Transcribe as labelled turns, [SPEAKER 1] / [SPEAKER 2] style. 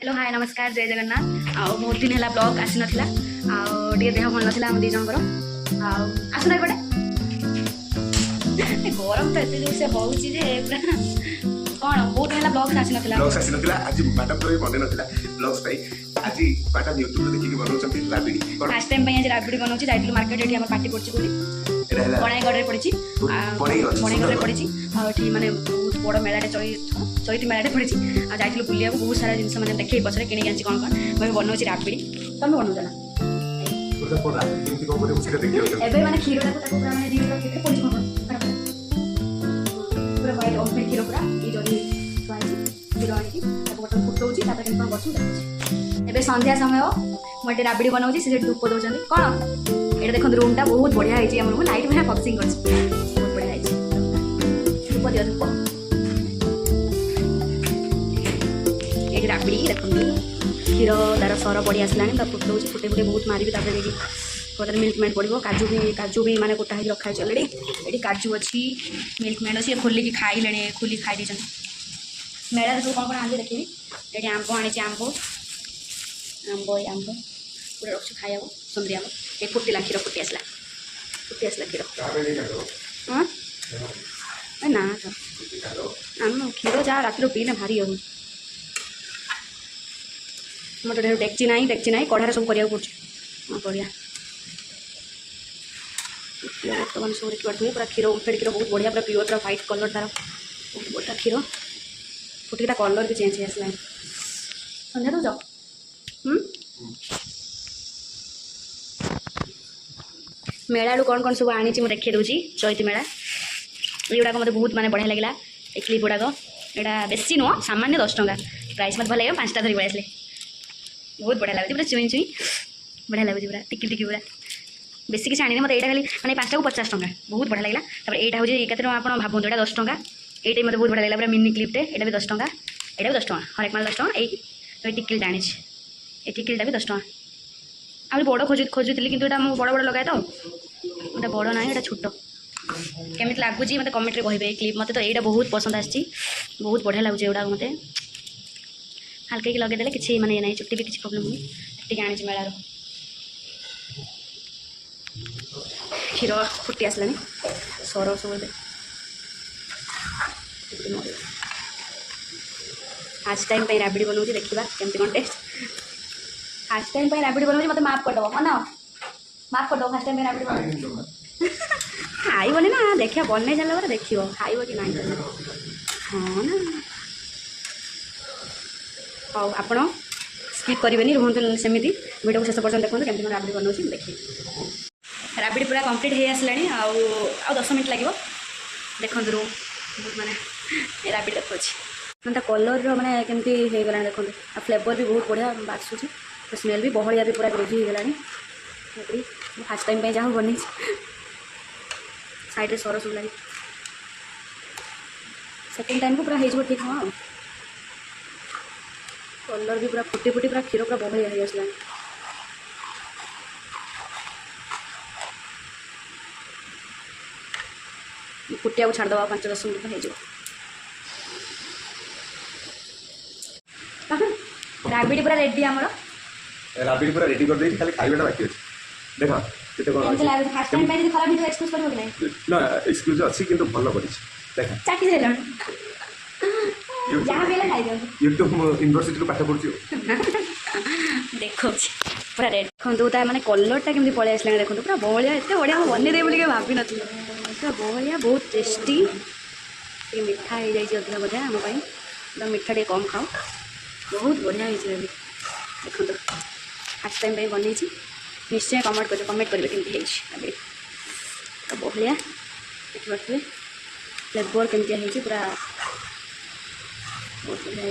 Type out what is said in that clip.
[SPEAKER 1] Hello hi नमस्कार जय जगन्नाथ आ बहुत दिन है ब्लॉग आसी नाला आगे देह भल नाला आम दी जनकर आसना एपटे गरम तो एत जोर से हूँ पूरा कौन बहुत दिन है ब्लॉग्स आसी नाला
[SPEAKER 2] आज मैडम को बने नथिला ब्लॉग्स पाई आज मैडम यूट्यूब रे देखि बनाउछथि राबिडी
[SPEAKER 1] फर्स्ट टाइम आज राबिडी बनाउछि जाइतिलु मार्केट एठी हमर पार्टी पड़छि कोली बणाईगढ़ पड़ी बणाईगढ़ पड़ी आठी माने बहुत बड़ मेलाटे चैती मेलाटे पड़ी जाइतिलु बुलिया बहुत सारा जिनस माने देखै पछरे किनि आछि कोन कोन मैं बनाउछि राबिडी तमे बनाउछ ना एबे माने खीर ताको पूरा माने दियो केते पड़ी कोन पूरा वाइट ऑफ खीर पूरा ई जदी खीर आछि ताको बटन फुटौछि तापर केन बसु देखछि एबे संध्या समय मोटे राबिडी बनाउछि से धूप दउछन कोन ये देखो रूमटा बहुत बढ़िया है आम लाइट बढ़िया फक्सिंग कर बहुत बढ़िया है धूप दियो धूप ये राबिडी देखो क्षीर तार सर बढ़ी आसला फुटो फुटे फुटे बहुत मारि देखिए मिल्क मेड पड़ो काजू भी माने गोटा है रखा है अलरेडी ये काजू अच्छी मिल्क मेड अच्छी खोलिकी खाइले खोली खाई मेला सब कौन कौन आने देखी ये आंब आनी आंब आंब आंब पूरा रखी खाया सुंदरी आंब ये फुटिला क्षीर फुटी आसला क्षीर हाँ ना आम क्षीर जहाँ रातिर पीने भारी हूँ मोटे डेक्ची ना कढ़ार सब करने पड़े हाँ बढ़िया बर्तमान सब देखिए पड़े पूरा क्षीर ओमफेड क्षीर बहुत बढ़िया पूरा प्योर पूरा व्हाइट कलर तार बहुत बढ़िया क्षीर फुटिक कलर भी चेंज हो संध्या दौच मेला कौन कौन सब आनी मुझे देखी दूसरी चैती मेला युवाक मत बहुत माने बढ़िया लगे ये क्लिप गुड़ाक यहाँ बेसी नुह सामान्य 10 टंका प्राइस मत भल लगे 5टा धरिक पड़े बहुत बढ़िया लगे पूरा चुई चुई बढ़िया लगे पूरा टिकी टिकी पूरा बेसी किसी आनी मत यहाँ खाली मैंने 5टा को 50 टंका बहुत बढ़िया लगे यहाँ हूँ केत आप भावुँ यहाँ 10 टंका ये मत बहुत बढ़िया लगे पूरा मिनी क्लिपटे यहाँ भी 10 टंका यहाँ भी 10 टंका हरेक माल 10 टंका ये टिकिलटा आनी ये टिकिलटा भी 10 टंका आम बड़ खोजुली कि बड़ बड़ लगाए तो गोटे बड़ ना ये छोट केमी लगुच मत कमेंट कहे क्लिप मत तो यहाँ बहुत पसंद आसी बहुत बढ़िया लगुच एगुड़ा मत हल्के लगेदे कि माने ना चुट्टी भी किसी प्रोब्लेम नहीं आनी मेलार क्षीर फुटी आसलानी सर सब फास्ट टाइम राबिडी बनाऊँ देखा केमती कौन टेस्ट फास्ट टाइम राबिडी बनाऊँ मत माफ करदेव मन माफ करदेव फास्ट टाइम राबिडी बना खाइबनी ना देखिए बन सारा देख खाइब कि ना हाँ ना हाँ आप स्किप करेंगे रुहतु सेमती वीडियो को शेष पर्यटन देखते केमती राबिडी बनाऊँ देखिए राबिडी पूरा कंप्लीट हो आसला आ 10 मिनट लगे देखो रूम बहुत माने राबिडी देखुच्छी मतलब कलर मैंने केमती हो गला देखो आ फ्लेवर भी बहुत बढ़िया बासूँ स्मेल भी बहलिया भी पूरा ग्रेवी हो गला फास्ट टाइम जहाँ बन साइड सर सब लगे सेकेंड टाइम को पूरा हो ठीक हाँ कलर भी पूरा फुटी फुटी पूरा क्षीर पूरा बहलिया हो आसला फुटिया को छाड़द 5-10 मिनट हो राबिडी पूरा रेडी आमर
[SPEAKER 2] राबिडी पूरा रेडी कर दे खाली खाइबाटा बाकी अछि देखा केते कोन
[SPEAKER 1] अछि फास्ट टाइम पे खराब वीडियो एक्सपोज करबो कि नै
[SPEAKER 2] ना एक्सक्लूसिव अछि किंतु भलो पड़ी देखा
[SPEAKER 1] चाटी देलन जहां बेला खाइ दो
[SPEAKER 2] यूट्यूब यूनिवर्सिटी पाठ पढ़छि
[SPEAKER 1] देखो पूरा रेड खंदो ता माने कलरटा केमती पळे आसला देखो पूरा बहलिया एते बढ़िया बने दे बोली के भाबी नथि पूरा बहलिया बहुत टेस्टी ये मीठा हो जाए अधिक बोझा आम एकदम मीठा टे कम खाओ बहुत बढ़िया होती देखो फास्ट टाइम बन निश्चय कमेंट करेंगे केमती तो बहलिया देखिए फ्लेवर केमती पूरा बहुत बढ़िया।